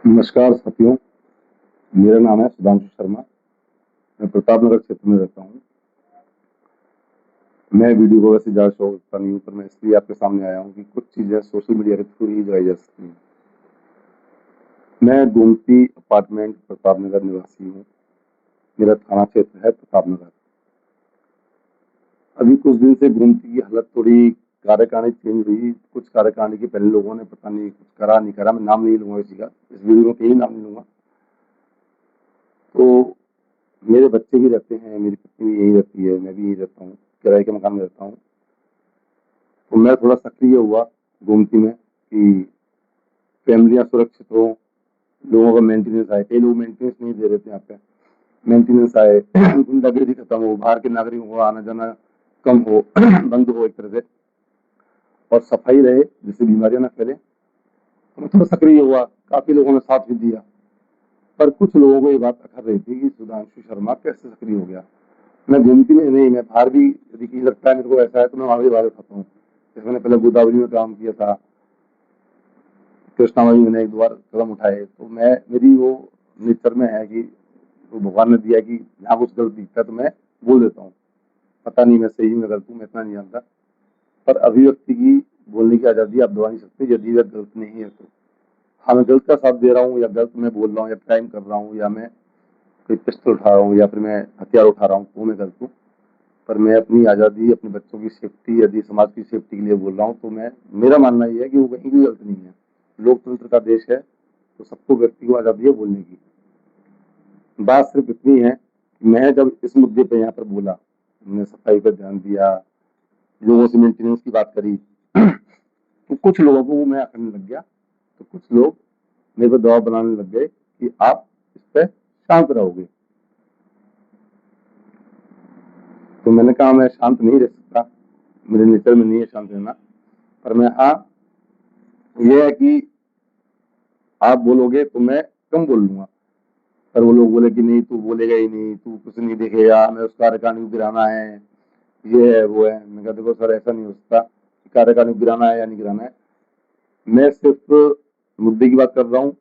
नमस्कार साथियों, मेरा नाम है सुधांशु शर्मा। मैं प्रतापनगर क्षेत्र में रहता हूँ। मैं वीडियो को वैसे ज़्यादा शो करता नहीं हूँ, पर मैं इसलिए आपके सामने आया हूँ कि कुछ चीज़ें सोशल मीडिया के थ्रू ही लगाई जा सकती हैं। मैं गोमती अपार्टमेंट प्रतापनगर निवासी हूँ। मेरा थाना क्षेत्र है प्रतापनगर। अभी कुछ दिन से गोमती की हालत थोड़ी कार्यकारिणी चेंज हुई। कुछ कार्यकारिणी के पहले लोगों ने पता नहीं कुछ करा नहीं करा, मैं नाम नहीं लूंगा किसी का, इस वीडियो में कहीं नाम नहीं लूंगा। तो मेरे बच्चे भी रहते हैं, मेरी पत्नी भी यहीं रहती है, मैं भी यहीं रहता हूँ, किराए के मकान में रहता हूँ। तो मैं थोड़ा सक्रिय हुआ गोमती में कि फैमिलियाँ सुरक्षित हो, लोगों का मेंटेनेंस आए। कई लोग मेंटेनेंस नहीं दे रहे थे यहाँ पे, मेंटेनेंस आए, गुंडागर्दी खत्म हो, बाहर के नागरिकों को आना जाना कम हो, बंद हो एक तरह से, और सफाई रहे जिससे बीमारियां ना फैले। तो मैं थोड़ा सक्रिय हुआ, काफी लोगों ने साथ भी दिया। पर कुछ लोगों को ये बात अखर रही थी कि सुधांशु शर्मा कैसे सक्रिय हो गया। मैं गोमती में नहीं, मैं बाहर भी, यदि कहीं लगता है मेरे को ऐसा है तो मैं वहां भी बाहर उठाता हूँ। जैसे मैंने पहले गोदावरी में काम किया था, कृष्णावाई मैंने एक दो बार कदम उठाए। तो मैं, मेरी वो नेचर में है कि तो भगवान ने दिया कि यहाँ कुछ गलत दिखता है तो मैं बोल देता हूँ। पता नहीं मैं सही हूँ या गलत हूँ, मैं इतना नहीं जानता। पर अभिव्यक्ति की, बोलने की आजादी आप दबा नहीं सकते यदि वह गलत नहीं है तो। हाँ, मैं गलत का साथ दे रहा हूँ या गलत मैं बोल रहा हूँ या क्राइम कर रहा हूँ या मैं कोई पिस्टल उठा रहा हूँ या फिर मैं हथियार उठा रहा हूँ तो मैं गलत हूँ। पर मैं अपनी आज़ादी, अपने बच्चों की सेफ्टी, यदि समाज की सेफ्टी के लिए बोल रहा हूँ तो मैं, मेरा मानना ये है कि वो कहीं भी गलत नहीं है। लोकतंत्र का देश है तो सबको, व्यक्ति को आज़ादी है बोलने की। बात सिर्फ इतनी है कि मैं जब इस मुद्दे पे यहाँ पर बोला, मैंने सफाई पर ध्यान दिया, लोगों से मेंटेनेंस की बात करी, तो कुछ लोगों को वो मैं करने लग गया। तो कुछ लोग मेरे पर दबाव बनाने लग गए कि आप इस पर शांत रहोगे। तो मैंने कहा मैं शांत नहीं रह सकता, मेरे नेचर में नहीं है शांत रहना। पर मैं, हाँ, ये है कि आप बोलोगे तो मैं कम बोल लूंगा। पर वो लोग बोले कि नहीं, तू बोलेगा ही नहीं, तू कुछ नहीं देखेगा, हमें उस कार्यकारिणी को गिराना है, ये है वो है। मैं कहा देखो सर, ऐसा नहीं हो सकता, कार्यकारिणी को गिराना है या नहीं गिराना है। मैं सिर्फ मुद्दे की बात कर रहा हूँ,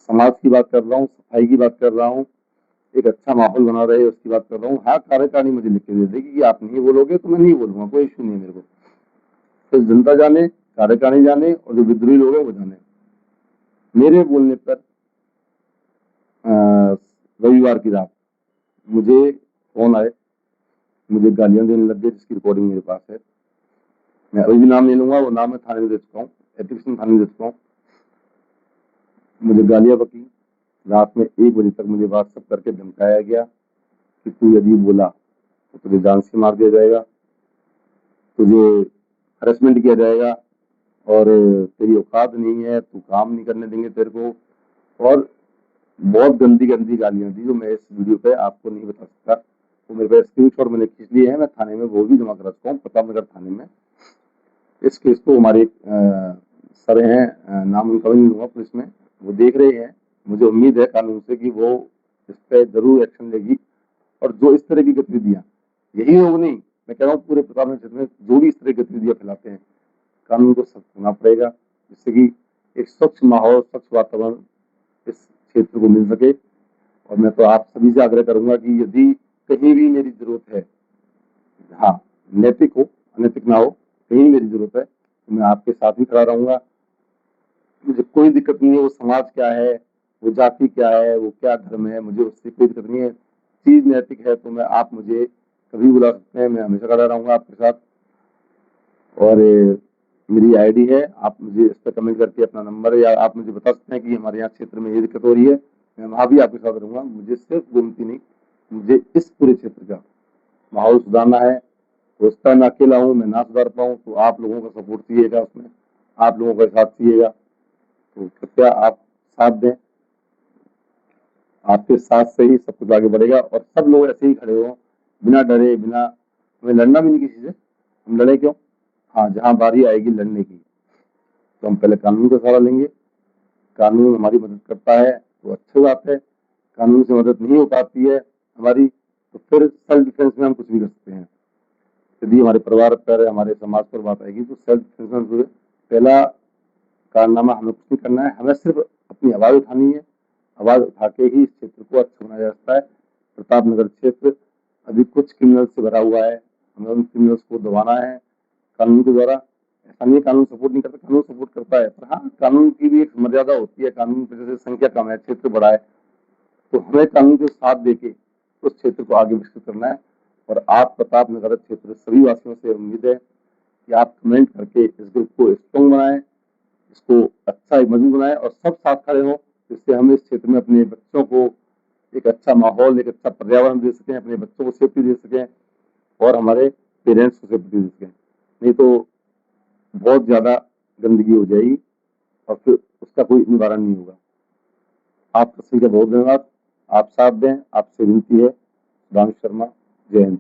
समाज की बात कर रहा हूँ, सफाई की बात कर रहा हूँ, एक अच्छा माहौल बना रहे उसकी बात कर रहा हूँ। हाँ, कार्यकारिणी मुझे लिख के दे देगी कि आप नहीं बोलोगे तो मैं नहीं बोलूंगा, कोई इशू नहीं है मेरे को। तो जनता जाने, कार्यकारिणी जाने, और जो विद्रोही लोग हैं वो जाने। मेरे बोलने पर रविवार की रात मुझे फोन आए, मुझे गालियां देने लग गए, जिसकी रिकॉर्डिंग मेरे पास है। मैं अभी भी नाम नहीं लूंगा, वो नाम मैं थाने में दे चुका हूँ, एप्लीकेशन थाने में दे चुका हूँ। मुझे गालियां बकी, रात में 1 बजे तक मुझे व्हाट्सएप करके धमकाया गया कि तू यदि बोला तो तुझे जान से मार दिया जाएगा, तुझे हरेसमेंट किया जाएगा, और तेरी औकात नहीं है, तू काम नहीं करने देंगे तेरे को। और बहुत गंदी गंदी गालियां दी जो मैं इस वीडियो पे आपको नहीं बता सकता। तो मेरे पास स्क्रीनशॉट मैंने खींच लिए हैं, मैं थाने में वो भी जमा कर रखा हूँ, प्रतापनगर थाने में। इस केस को हमारे सर हैं, नाम उनका भी नहीं लूंगा, पुलिस में, वो देख रहे हैं। मुझे उम्मीद है कानून से कि वो इस पर जरूर एक्शन लेगी। और जो इस तरह की गतिविधियां, यही लोग नहीं, मैं कह रहा हूँ पूरे प्रतापनगर क्षेत्र में जो भी इस तरह की गतिविधियां फैलाते हैं, कानून को सख्त होना पड़ेगा, जिससे कि एक स्वच्छ माहौल, स्वच्छ वातावरण इस क्षेत्र को मिल सके। और मैं तो आप सभी से आग्रह करूंगा कि यदि कहीं भी मेरी जरूरत है, हाँ, नैतिक हो अनैतिक ना हो, कहीं मेरी जरूरत है तो मैं आपके साथ ही खड़ा रहूंगा। मुझे कोई दिक्कत नहीं है वो समाज क्या है, वो जाति क्या है, वो क्या धर्म है, मुझे उससे कोई दिक्कत नहीं है। चीज नैतिक है तो मैं, आप मुझे कभी बुला सकते हैं, मैं हमेशा खड़ा रहूंगा आपके साथ। और मेरी आईडी है, आप मुझे इस पर कमेंट करके अपना नंबर, या आप मुझे बता सकते हैं कि हमारे यहाँ क्षेत्र में ये दिक्कत हो रही है, मैं वहां भी आपके साथ रहूंगा। मुझे सिर्फ गोमती नहीं, मुझे इस पूरे क्षेत्र का माहौल सुधारना है। तो इस टाइम मैं अकेला हूँ, मैं ना सुधार पाऊँ तो आप लोगों का सपोर्ट चाहिएगा, उसमें आप लोगों का साथ चाहिएगा। तो कृपया आप साथ दें, आपके साथ से ही सब कुछ आगे बढ़ेगा। और सब लोग ऐसे ही खड़े हो, बिना डरे, बिना, हमें लड़ना भी नहीं किसी से, हम लड़े क्यों। हाँ, जहाँ बारी आएगी लड़ने की तो हम पहले कानून का सहारा लेंगे। कानून हमारी मदद करता है तो अच्छी बात है, कानून से मदद नहीं हो पाती है हमारी तो फिर सेल्फ डिफेंस में हम कुछ भी कर सकते हैं। यदि हमारे परिवार पर, हमारे समाज पर बात आएगी तो सेल्फ डिफेंस में पहला कारनामा हमें कुछ नहीं करना है, हमें सिर्फ अपनी आवाज उठानी है, आवाज उठा के ही इस क्षेत्र को अच्छा बनाया जा सकता है। प्रतापनगर क्षेत्र अभी कुछ क्रिमिनल से भरा हुआ है, हमें उन क्रिमिनल्स को दबाना है कानून के द्वारा। ऐसा नहीं कानून सपोर्ट नहीं करता, कानून सपोर्ट करता है, पर हाँ कानून की भी एक मर्यादा होती है। कानून की जैसे संख्या कम है, क्षेत्र बड़ा है, तो हमें कानून के साथ देके उस क्षेत्र को आगे विकसित करना है। और आप प्रतापनगर क्षेत्र सभी वासियों से उम्मीद है कि आप कमेंट करके इस ग्रुप को स्ट्रॉन्ग बनाएं, इसको अच्छा मजबूत बनाएं और सब साथ खड़े हों, जिससे हम इस क्षेत्र में अपने बच्चों को एक अच्छा माहौल, एक अच्छा पर्यावरण दे सकें, अपने बच्चों को सेफ्टी दे सकें और हमारे पेरेंट्स को सेफ्टी दे सकें। नहीं तो बहुत ज्यादा गंदगी हो जाएगी और फिर उसका कोई निवारण नहीं होगा। आपका बहुत धन्यवाद। आप साथ दें, आपसे विनती है। सुधांशु शर्मा, जय हिंद।